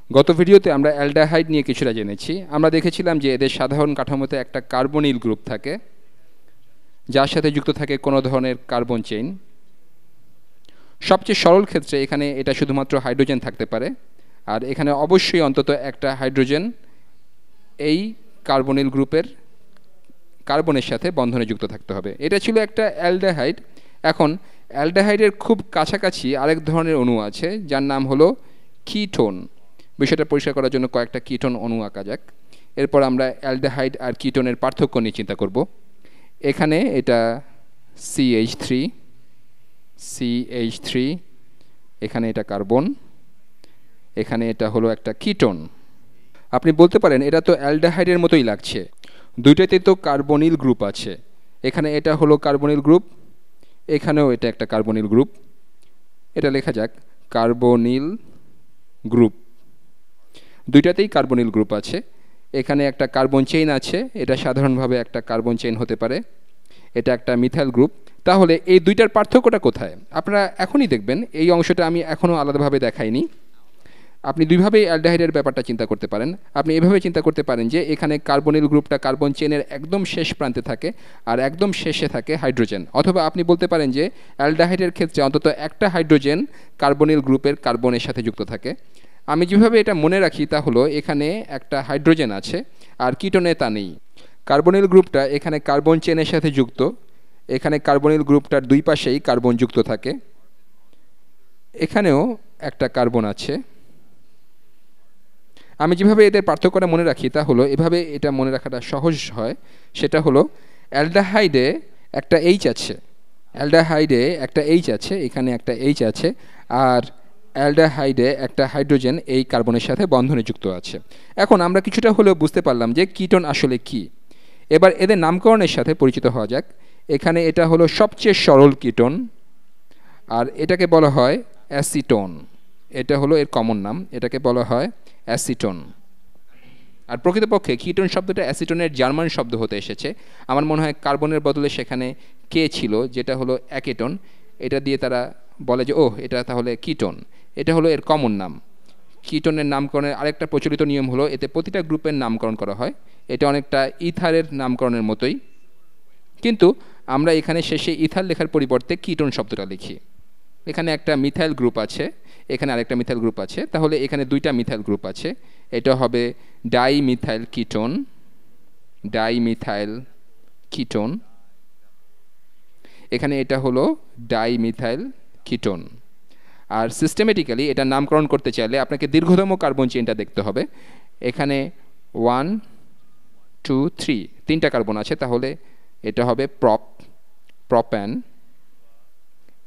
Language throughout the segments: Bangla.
গত ভিডিওতে আমরা অ্যালডিহাইড নিয়ে কিছুটা জেনেছি। আমরা দেখেছিলাম যে এদের সাধারণ কাঠামোতে একটা কার্বনিল গ্রুপ থাকে, যার সাথে যুক্ত থাকে কোনো ধরনের কার্বন চেইন। সবচেয়ে সরল ক্ষেত্রে এখানে এটা শুধুমাত্র হাইড্রোজেন থাকতে পারে, আর এখানে অবশ্যই অন্তত একটা হাইড্রোজেন এই কার্বনিল গ্রুপের কার্বনের সাথে বন্ধনে যুক্ত থাকতে হবে। এটা ছিল একটা অ্যালডিহাইড। এখন অ্যালডিহাইডের খুব কাছাকাছি আরেক ধরনের অণু আছে, যার নাম হলো কিটোন। বিষয়টা পরিষ্কার করার জন্য কয়েকটা কিটোন অণু আঁকা যাক। এরপর আমরা অ্যালডিহাইড আর কিটোনের পার্থক্য নিয়ে চিন্তা করব। এখানে এটা CH3, এখানে এটা কার্বন, এখানে এটা হলো একটা কিটোন। আপনি বলতে পারেন এটা তো অ্যালডিহাইডের মতোই লাগছে, দুইটাতেই তো কার্বনিল গ্রুপ আছে। এখানে এটা হলো কার্বনিল গ্রুপ, এখানেও এটা একটা কার্বনিল গ্রুপ। এটা লেখা যাক কার্বনিল গ্রুপ। দুইটাতেই কার্বনিল গ্রুপ আছে। এখানে একটা কার্বন চেইন আছে, এটা সাধারণভাবে একটা কার্বন চেইন হতে পারে। এটা একটা মিথাইল গ্রুপ। তাহলে এই দুইটার পার্থক্যটা কোথায় আপনারা এখনই দেখবেন। এই অংশটা আমি এখনও আলাদাভাবে দেখাইনি। আপনি দুইভাবেই অ্যালডিহাইডের ব্যাপারটা চিন্তা করতে পারেন। আপনি এভাবে চিন্তা করতে পারেন যে এখানে কার্বনিল গ্রুপটা কার্বন চেইনের একদম শেষ প্রান্তে থাকে, আর একদম শেষে থাকে হাইড্রোজেন। অথবা আপনি বলতে পারেন যে অ্যালডিহাইডের ক্ষেত্রে অন্তত একটা হাইড্রোজেন কার্বনিল গ্রুপের কার্বনের সাথে যুক্ত থাকে। আমি যেভাবে এটা মনে রাখি তা হলো এখানে একটা হাইড্রোজেন আছে, আর কিটোনে তা নেই। কার্বনিল গ্রুপটা এখানে কার্বন চেইনের সাথে যুক্ত, এখানে কার্বনিল গ্রুপটার দুই পাশেই কার্বন যুক্ত থাকে। এখানেও একটা কার্বন আছে। আমি যেভাবে এদের পার্থক্যটা মনে রাখি তা হলো এভাবে, এটা মনে রাখাটা সহজ হয়। সেটা হলো অ্যালডিহাইডে একটা এইচ আছে, এখানে একটা এইচ আছে, আর অ্যালডিহাইডে একটা হাইড্রোজেন এই কার্বনের সাথে বন্ধনে যুক্ত আছে। এখন আমরা কিছুটা হলেও বুঝতে পারলাম যে কিটোন আসলে কি। এবার এদের নামকরণের সাথে পরিচিত হওয়া যাক। এখানে এটা হলো সবচেয়ে সরল কিটোন, আর এটাকে বলা হয় অ্যাসিটোন। এটা হলো এর কমন নাম, এটাকে বলা হয় অ্যাসিটোন। আর প্রকৃতপক্ষে কিটোন শব্দটা অ্যাসিটোনের জার্মান শব্দ হতে এসেছে। আমার মনে হয় কার্বনের বদলে সেখানে কে ছিল, যেটা হলো অ্যাকেটন। এটা দিয়ে তারা বলে যে ওহ, এটা তাহলে কিটোন। এটা হলো এর কমন নাম। কিটোনের নামকরণের আরেকটা প্রচলিত নিয়ম হলো এতে প্রতিটা গ্রুপের নামকরণ করা হয়। এটা অনেকটা ইথারের নামকরণের মতোই, কিন্তু আমরা এখানে শেষে ইথার লেখার পরিবর্তে কিটোন শব্দটা লিখি। এখানে একটা মিথাইল গ্রুপ আছে, এখানে আরেকটা মিথাইল গ্রুপ আছে, তাহলে এখানে দুইটা মিথাইল গ্রুপ আছে। এটা হবে ডাইমিথাইল কিটোন। এখানে এটা হলো ডাইমিথাইল কিটোন। আর সিস্টেমেটিক্যালি এটা নামকরণ করতে চাইলে আপনাকে দীর্ঘতম কার্বন চেইনটা দেখতে হবে। এখানে 1 2 3 তিনটা কার্বন আছে, তাহলে এটা হবে প্রপ্যান।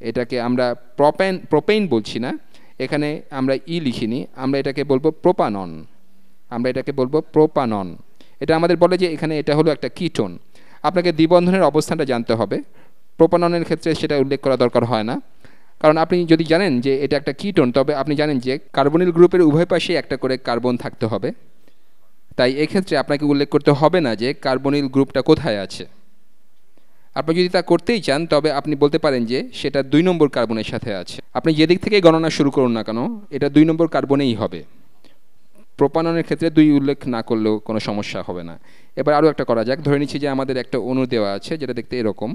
এটাকে আমরা প্রোপেন বলছি না, এখানে আমরা লিখিনি, আমরা এটাকে বলবো প্রোপানন। এটা আমাদের বলে যে এখানে এটা হলো একটা কিটোন। আপনাকে দ্বিবন্ধনের অবস্থানটা জানতে হবে। প্রোপাননের ক্ষেত্রে সেটা উল্লেখ করা দরকার হয় না, কারণ আপনি যদি জানেন যে এটা একটা কিটোন, তবে আপনি জানেন যে কার্বনিল গ্রুপের উভয় পাশেই একটা করে কার্বন থাকতে হবে। তাই এক্ষেত্রে আপনাকে উল্লেখ করতে হবে না যে কার্বনিল গ্রুপটা কোথায় আছে। আপনি যদি তা করতেই চান তবে আপনি বলতে পারেন যে সেটা 2 নম্বর কার্বনের সাথে আছে। আপনি যেদিক থেকে গণনা শুরু করুন না কেন, এটা 2 নম্বর কার্বনেই হবে। প্রোপাননের ক্ষেত্রে 2 উল্লেখ না করলেও কোনো সমস্যা হবে না। এবার আরও একটা করা যাক। ধরে নিচ্ছি যে আমাদের একটা অণু দেওয়া আছে যেটা দেখতে এরকম।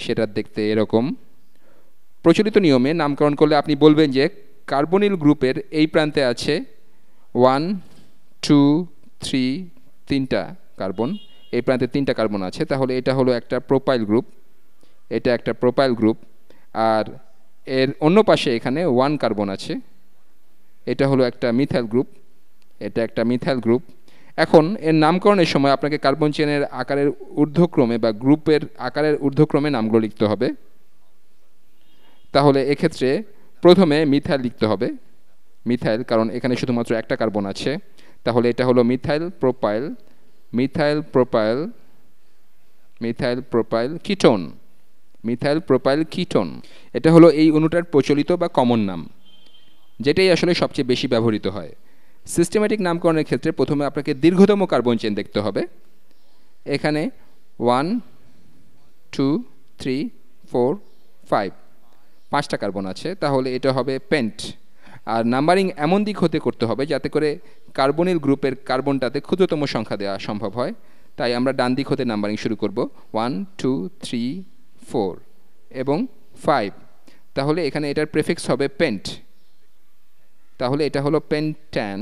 সেটা দেখতে এরকম। প্রচলিত নিয়মে নামকরণ করলে আপনি বলবেন যে কার্বনিল গ্রুপের এই প্রান্তে আছে 1 2 3 তিনটা কার্বন, এই প্রান্তে 3টা কার্বন আছে, তাহলে এটা হলো একটা প্রোপাইল গ্রুপ। আর এর অন্য পাশে এখানে 1 কার্বন আছে, এটা হলো একটা মিথাইল গ্রুপ। এখন এর নামকরণের সময় আপনাকে কার্বন চেনের আকারের ঊর্ধ্বক্রমে বা গ্রুপের আকারের ঊর্ধ্বক্রমে নামগুলো লিখতে হবে। তাহলে এক্ষেত্রে প্রথমে মিথাইল লিখতে হবে, কারণ এখানে শুধুমাত্র একটা কার্বন আছে, তাহলে এটা হলো মিথাইল প্রোপাইল কিটোন। এটা হলো এই অণুটার প্রচলিত বা কমন নাম, যেটাই আসলে সবচেয়ে বেশি ব্যবহৃত হয়। সিস্টেম্যাটিক নামকরণের ক্ষেত্রে প্রথমে আপনাকে দীর্ঘতম কার্বন চেইন দেখতে হবে। এখানে 1 2 3 4 5 5টা কার্বন আছে, তাহলে এটা হবে পেন্ট। আর নাম্বারিং এমন দিক হতে করতে হবে যাতে করে কার্বনিল গ্রুপের কার্বনটাতে ক্ষুদ্রতম সংখ্যা দেওয়া সম্ভব হয়। তাই আমরা ডান দিক হতে নাম্বারিং শুরু করব 1 2 3 4 এবং 5। তাহলে এখানে এটার প্রেফিক্স হবে পেন্ট, তাহলে এটা হলো পেন্টান।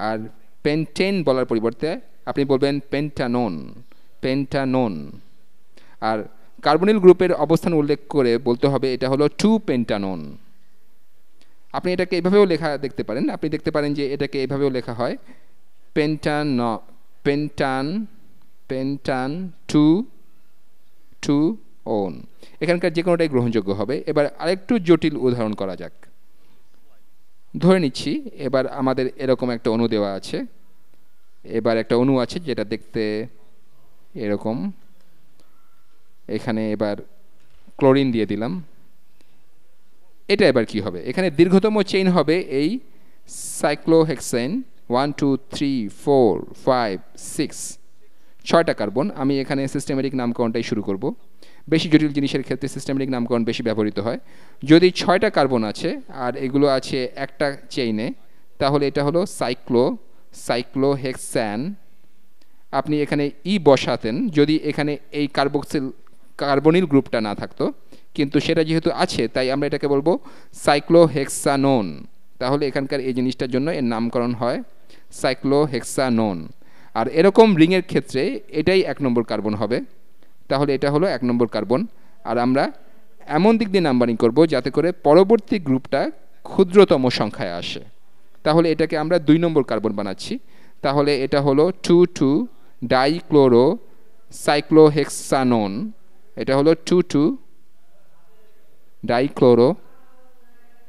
আর পেন্টেন বলার পরিবর্তে আপনি বলবেন পেন্টানন, পেন্টানন। আর কার্বনিল গ্রুপের অবস্থান উল্লেখ করে বলতে হবে এটা হলো 2 পেন্টানন। আপনি এটাকে এভাবেও লেখা দেখতে পারেন, আপনি দেখতে পারেন যে এটাকে এভাবেও লেখা হয় পেন্টান, পেন্টান, পেন্টান 2 2 ওন। এখানকার যে কোনোটাই গ্রহণযোগ্য হবে। এবার আরেকটু জটিল উদাহরণ করা যাক। ধরে নিচ্ছি এবার আমাদের এরকম একটা অণু দেওয়া আছে, এবার একটা অণু আছে যেটা দেখতে এরকম। এখানে এবার ক্লোরিন দিয়ে দিলাম। এটা এবার কি হবে? এখানে দীর্ঘতম চেইন হবে এই সাইক্লোহেক্সেন 1 2 3 4 5 6, 6টা কার্বন। আমি এখানে সিস্টেমেটিক নামকরণটাই শুরু করব। বেশি জটিল জিনিসের ক্ষেত্রে সিস্টেমেটিক নামকরণ বেশি ব্যবহৃত হয়। যদি 6টা কার্বন আছে আর এগুলো আছে একটা চেইনে, তাহলে এটা হলো সাইক্লোহেক্সান। আপনি এখানে ই বসাতেন যদি এখানে এই কার্বনিল গ্রুপটা না থাকতো, কিন্তু সেটা যেহেতু আছে তাই আমরা এটাকে বলবো সাইক্লোহেক্সানোন। তাহলে এখানকার এই জিনিসটার জন্য এর নামকরণ হয় সাইক্লোহেক্সানোন। আর এরকম রিংয়ের ক্ষেত্রে এটাই 1 নম্বর কার্বন হবে, তাহলে এটা হলো 1 নম্বর কার্বন। আর আমরা এমন দিক দিয়ে নাম্বারিং করব যাতে করে পরবর্তী গ্রুপটা ক্ষুদ্রতম সংখ্যায় আসে। তাহলে এটাকে আমরা 2 নম্বর কার্বন বানাচ্ছি। তাহলে এটা হলো 2 2 ডাইক্লোরো সাইক্লোহেক্সানোন। এটা হলো 2 2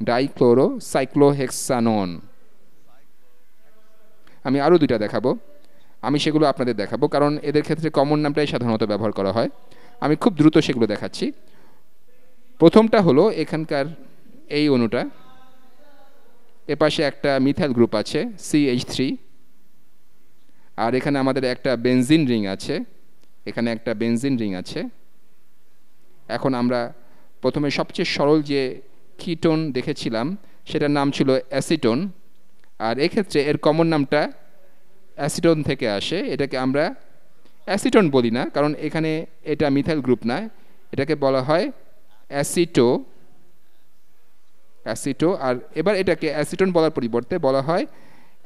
ডাইক্লোরো সাইক্লোহেক্সানোন। আমি আরও 2টা দেখাবো, আমি সেগুলো আপনাদের দেখাবো কারণ এদের ক্ষেত্রে কমন নামটাই সাধারণত ব্যবহার করা হয়। আমি খুব দ্রুত সেগুলো দেখাচ্ছি। প্রথমটা হলো এখানকার এই অণুটা, এপাশে একটা মিথাইল গ্রুপ আছে CH3, আর এখানে আমাদের একটা বেনজিন রিং আছে, এখানে একটা বেনজিন রিং আছে। এখন আমরা প্রথমে সবচেয়ে সরল যে কিটোন দেখেছিলাম সেটার নাম ছিল অ্যাসিটোন। আর এক্ষেত্রে এর কমন নামটা অ্যাসিটোন থেকে আসে। এটাকে আমরা অ্যাসিটোন বলি না কারণ এখানে এটা মিথাইল গ্রুপ না, এটাকে বলা হয় অ্যাসিটো। আর এবার এটাকে অ্যাসিটোন বলার পরিবর্তে বলা হয়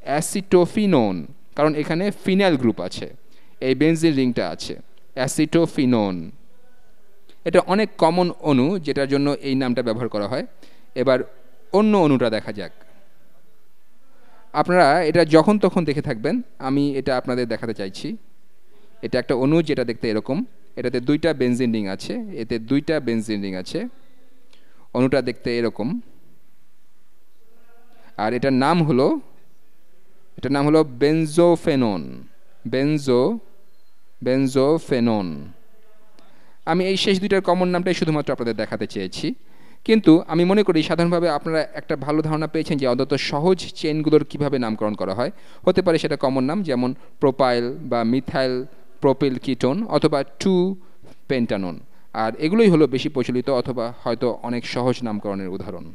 অ্যাসিটোফিনোন, কারণ এখানে ফিনাইল গ্রুপ আছে, এই বেনজিন রিংটা আছে, অ্যাসিটোফিনোন। এটা অনেক কমন অণু যেটার জন্য এই নামটা ব্যবহার করা হয়। এবার অন্য অণুটা দেখা যাক। আপনারা এটা যখন তখন দেখে থাকবেন, আমি এটা আপনাদের দেখাতে চাইছি। এটা একটা অণু যেটা দেখতে এরকম, এটাতে 2টা বেনজিন রিং আছে, এতে 2টা বেনজিন রিং আছে। অণুটা দেখতে এরকম, আর এটার নাম হলো বেনজোফেনন। আমি এই শেষ 2টার কমন নামটাই শুধুমাত্র আপনাদের দেখাতে চেয়েছি, কিন্তু আমি মনে করি সাধারণভাবে আপনারা একটা ভালো ধারণা পেয়েছেন যে অন্তত সহজ চেইনগুলোর কিভাবে নামকরণ করা হয়। হতে পারে সেটা কমন নাম, যেমন প্রোপাইল বা মিথাইল প্রোপিল কিটোন অথবা 2 পেন্টানন। আর এগুলোই হলো বেশি প্রচলিত অথবা হয়তো অনেক সহজ নামকরণের উদাহরণ।